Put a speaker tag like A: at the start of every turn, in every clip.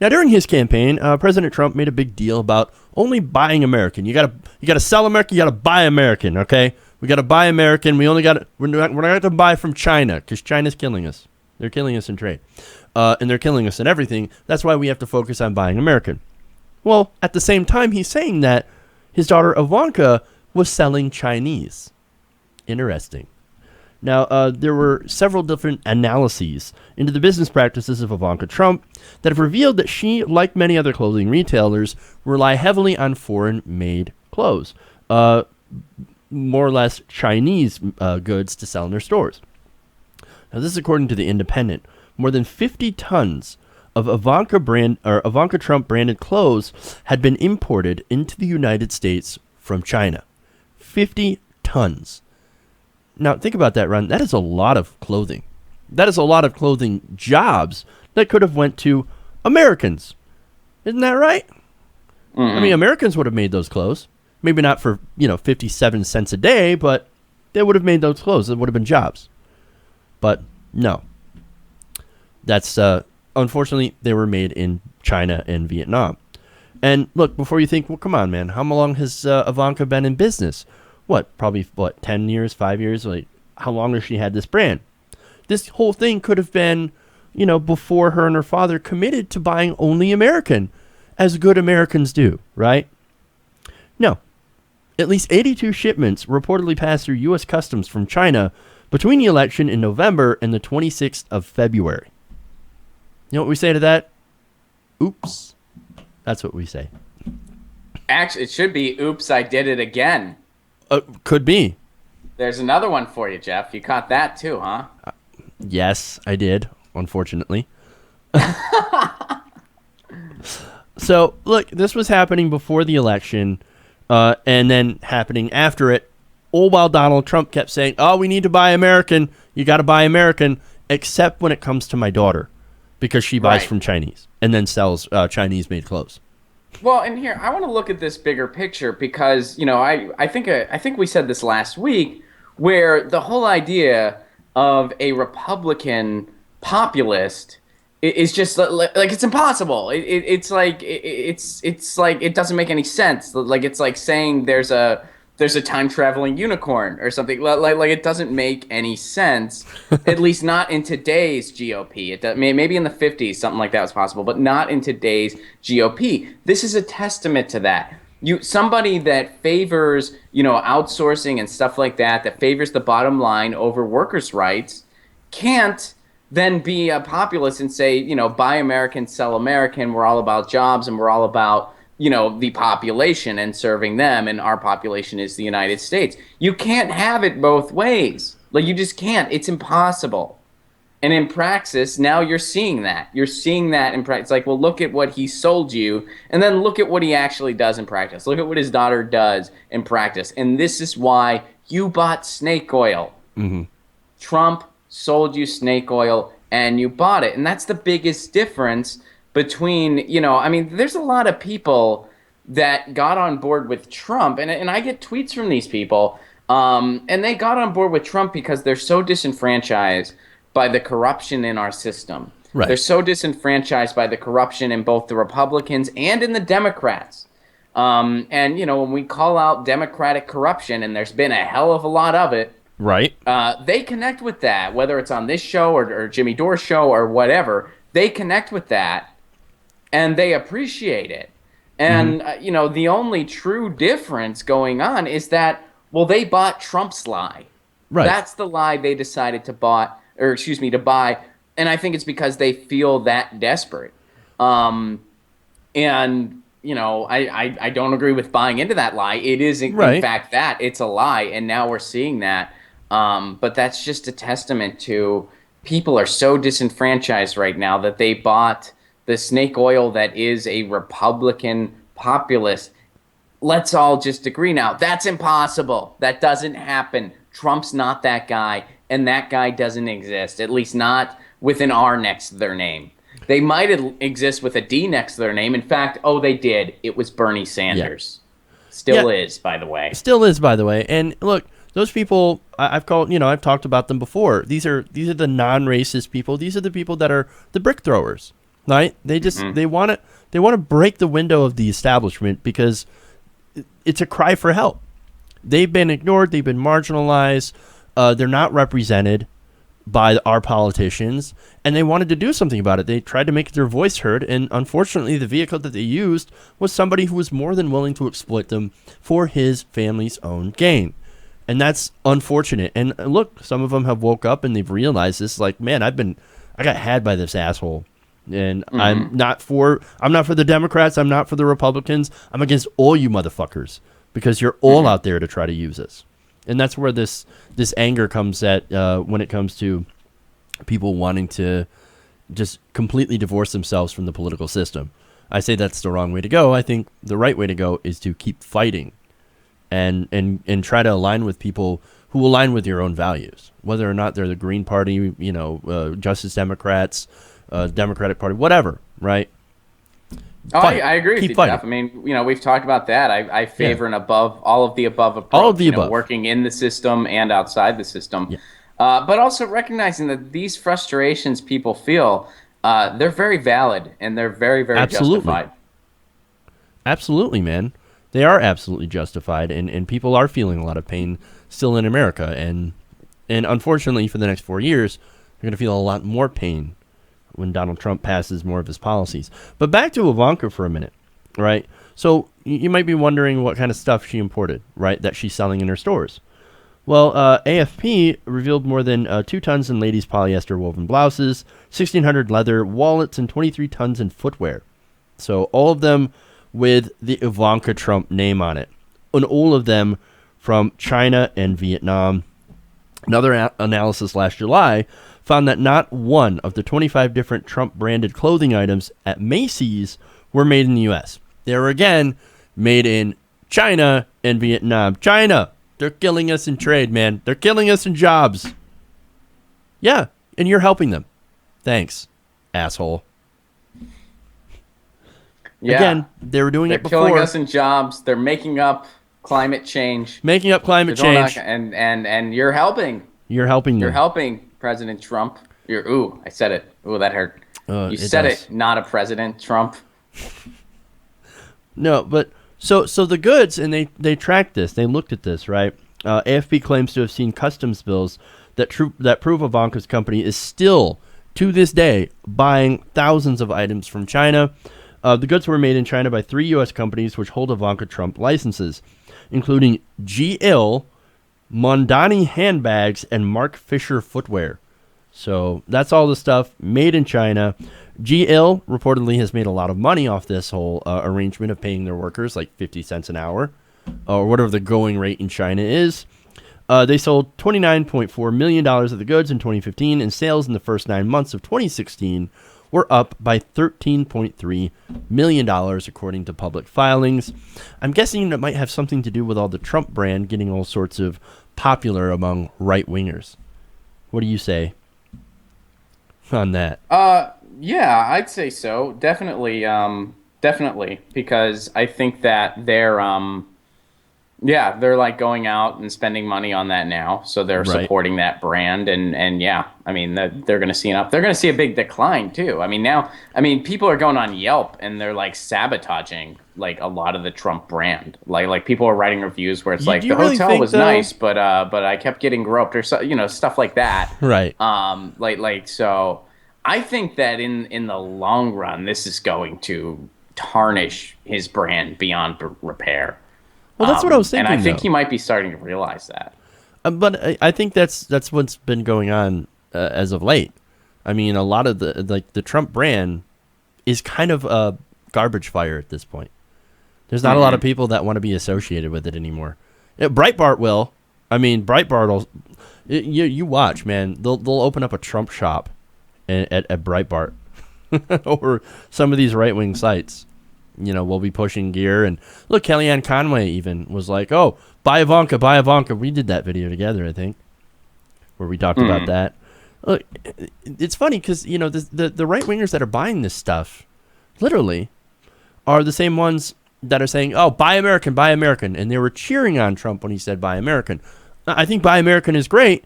A: Now, during his campaign, President Trump made a big deal about only buying American. You gotta sell American. You gotta buy American. Okay, we gotta buy American. We're not going to buy from China because China's killing us. They're killing us in trade, and they're killing us in everything. That's why we have to focus on buying American. Well, at the same time, he's saying that his daughter Ivanka was selling Chinese. Interesting. Now, there were several different analyses into the business practices of Ivanka Trump that have revealed that she, like many other clothing retailers, rely heavily on foreign-made clothes, more or less Chinese goods to sell in their stores. Now, this is according to The Independent. More than 50 tons of Ivanka Trump branded clothes had been imported into the United States from China. 50 tons. Now, think about that, Ron. That is a lot of clothing. That is a lot of clothing jobs that could have went to Americans. Isn't that right? Mm-hmm. I mean, Americans would have made those clothes. Maybe not for, 57 cents a day, but they would have made those clothes. It would have been jobs. But no. That's, unfortunately, they were made in China and Vietnam. And look, before you think, well, come on, man, how long has Ivanka been in business? Probably 10 years, 5 years? Like, how long has she had this brand? This whole thing could have been, before her and her father committed to buying only American, as good Americans do, right? No. At least 82 shipments reportedly passed through U.S. Customs from China between the election in November and the 26th of February. You know what we say to that? Oops. That's what we say.
B: Actually, it should be, oops, I did it again.
A: Could be.
B: There's another one for you, Jeff. You caught that too, huh?
A: Yes, I did, unfortunately. So, look, this was happening before the election, and then happening after it, all while Donald Trump kept saying, oh, we need to buy American. You got to buy American, except when it comes to my daughter, because she buys from Chinese and then sells Chinese-made clothes.
B: Well, and here, I want to look at this bigger picture because, I think we said this last week, where the whole idea of a Republican populist is just like it's impossible. It's like it doesn't make any sense. Like it's like saying there's a time traveling unicorn or something. Like it doesn't make any sense. At least not in today's GOP. Maybe in the 50s something like that was possible, but not in today's GOP. This is a testament to that. Somebody that favors, outsourcing and stuff like that favors the bottom line over workers' rights, can't then be a populist and say, buy American, sell American. We're all about jobs and we're all about, the population and serving them. And our population is the United States. You can't have it both ways. Like, you just can't. It's impossible. And in praxis, now you're seeing that. You're seeing that in practice. It's like, well, look at what he sold you, and then look at what he actually does in practice. Look at what his daughter does in practice. And this is why you bought snake oil. Mm-hmm. Trump sold you snake oil, and you bought it. And that's the biggest difference between, there's a lot of people that got on board with Trump, and I get tweets from these people, and they got on board with Trump because they're so disenfranchised by the corruption in our system. Right. They're so disenfranchised by the corruption in both the Republicans and in the Democrats. And, when we call out Democratic corruption, and there's been a hell of a lot of it,
A: right?
B: They connect with that, whether it's on this show or Jimmy Dore's show or whatever. They connect with that, and they appreciate it. And, the only true difference going on is that, well, they bought Trump's lie. Right. That's the lie they decided to buy. And I think it's because they feel that desperate. I don't agree with buying into that lie. It is, in fact, that. It's a lie, and now we're seeing that. But that's just a testament to people are so disenfranchised right now that they bought the snake oil that is a Republican populist. Let's all just agree now. That's impossible. That doesn't happen. Trump's not that guy, and that guy doesn't exist, at least not with an R next to their name. They might exist with a D next to their name. In fact, they did. It was Bernie Sanders. Yeah. Still is, by the way.
A: Still is, by the way. And look, those people, I've talked about them before. These are the non-racist people. These are the people that are the brick throwers. right? They want to break the window of the establishment because it's a cry for help. They've been ignored. They've been marginalized. They're not represented by our politicians, and they wanted to do something about it. They tried to make their voice heard, and unfortunately, the vehicle that they used was somebody who was more than willing to exploit them for his family's own gain. And that's unfortunate. And look, some of them have woke up and they've realized this. Like, man, I got had by this asshole, and I'm not for the Democrats. I'm not for the Republicans. I'm against all you motherfuckers because you're all out there to try to use us. And that's where this anger comes at when it comes to people wanting to just completely divorce themselves from the political system. I say that's the wrong way to go. I think the right way to go is to keep fighting and try to align with people who align with your own values, whether or not they're the Green Party, Justice Democrats, Democratic Party, whatever, right?
B: I agree with you, Jeff. I mean, we've talked about that. I favor an all of the above approach.
A: All of the above.
B: Working in the system and outside the system. Yeah. But also recognizing that these frustrations people feel, they're very valid and they're very, very justified.
A: Absolutely, man. They are absolutely justified, and people are feeling a lot of pain still in America. And unfortunately, for the next 4 years, they're going to feel a lot more pain when Donald Trump passes more of his policies. But back to Ivanka for a minute, right? So you might be wondering what kind of stuff she imported, right, that she's selling in her stores. Well, AFP revealed more than 2 tons in ladies' polyester woven blouses, 1,600 leather wallets, and 23 tons in footwear. So all of them with the Ivanka Trump name on it, and all of them from China and Vietnam. Another analysis last July found that not one of the 25 different Trump-branded clothing items at Macy's were made in the U.S. They were, again, made in China and Vietnam. China, they're killing us in trade, man. They're killing us in jobs. Yeah, and you're helping them. Thanks, asshole.
B: Yeah.
A: Again, they were doing it before.
B: They're killing us in jobs. They're making up climate change.
A: Making up climate change.
B: And you're helping.
A: You're helping them.
B: You're helping President Trump. I said it. Ooh, that hurt. You said it, not a President Trump.
A: No, but so the goods, and they tracked this. They looked at this, right? AFP claims to have seen customs bills that prove Ivanka's company is still, to this day, buying thousands of items from China. The goods were made in China by 3 U.S. companies which hold Ivanka Trump licenses, including G.Ill, Mondani handbags, and Mark Fisher footwear. So that's all the stuff made in China. G.Ill reportedly has made a lot of money off this whole arrangement of paying their workers like 50 cents an hour, or whatever the going rate in China is. They sold $29.4 million of the goods in 2015, and sales in the first 9 months of 2016 were up by $13.3 million, according to public filings. I'm guessing that might have something to do with all the Trump brand getting all sorts of popular among right-wingers. What do you say on that?
B: Yeah, I'd say so. Definitely, because I think that they're like going out and spending money on that now, so they're supporting that brand, and yeah, I mean they're going to see a big decline too. I mean people are going on Yelp and they're like sabotaging like a lot of the Trump brand. Like people are writing reviews where it's like the hotel was nice, but I kept getting groped or stuff like that.
A: Right.
B: So I think that in the long run, this is going to tarnish his brand beyond repair.
A: Well, that's what I was thinking.
B: And I think he might be starting to realize that.
A: But I think that's what's been going on as of late. I mean, a lot of the Trump brand is kind of a garbage fire at this point. There's not a lot of people that want to be associated with it anymore. Breitbart will. I mean, Breitbart will. You watch, man. They'll open up a Trump shop at Breitbart or some of these right wing sites. We'll be pushing gear. And look, Kellyanne Conway even was like, oh, buy Ivanka, buy Ivanka. We did that video together, I think, where we talked about that. Look, it's funny because, the right-wingers that are buying this stuff, literally, are the same ones that are saying, oh, buy American, buy American. And they were cheering on Trump when he said buy American. I think buy American is great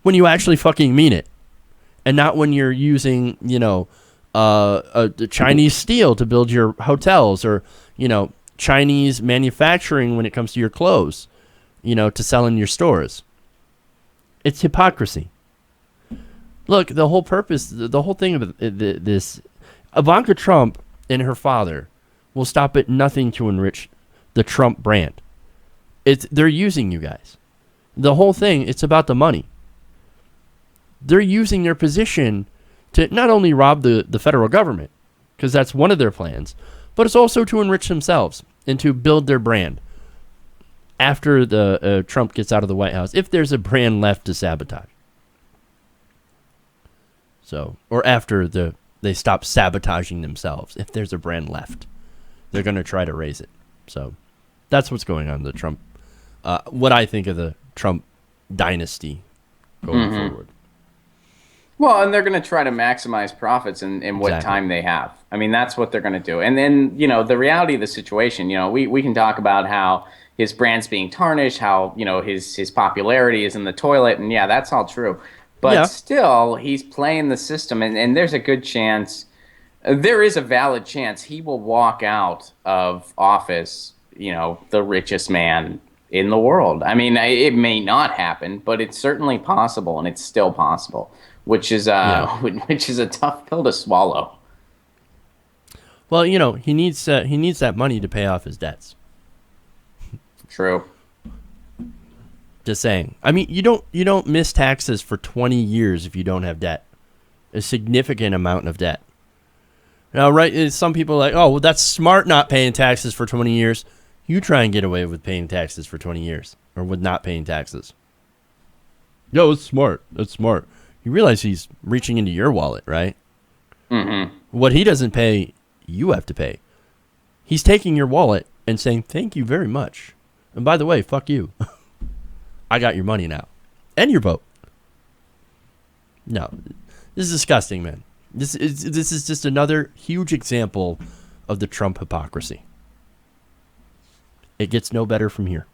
A: when you actually fucking mean it. And not when you're using, the Chinese steel to build your hotels, or Chinese manufacturing when it comes to your clothes, to sell in your stores. It's hypocrisy. Look, the whole thing of this, Ivanka Trump and her father will stop at nothing to enrich the Trump brand. They're using you guys. The whole thing, it's about the money. They're using their position to not only rob the federal government, because that's one of their plans, but it's also to enrich themselves and to build their brand after the Trump gets out of the White House, if there's a brand left to sabotage. So, or after they stop sabotaging themselves, if there's a brand left, they're going to try to raise it. So that's what's going on in the Trump, what I think of the Trump dynasty going forward.
B: Well, and they're going to try to maximize profits in what time they have. I mean, that's what they're going to do. And then, the reality of the situation, we can talk about how his brand's being tarnished, how, his popularity is in the toilet. And yeah, that's all true. But still, he's playing the system. And there's a good chance, there is a valid chance he will walk out of office, the richest man in the world. I mean, it may not happen, but it's certainly possible, and it's still possible. Which is a tough pill to swallow.
A: Well, he needs that money to pay off his debts.
B: True.
A: Just saying. I mean, you don't miss taxes for 20 years if you don't have debt. A significant amount of debt. Now, right? Some people are like, oh, well, that's smart not paying taxes for 20 years. You try and get away with paying taxes for 20 years, or with not paying taxes. Yo, it's smart. That's smart. You realize he's reaching into your wallet, right?
B: Mm-hmm.
A: What he doesn't pay, you have to pay. He's taking your wallet and saying, thank you very much. And by the way, fuck you. I got your money now. And your vote. No. This is disgusting, man. This is just another huge example of the Trump hypocrisy. It gets no better from here.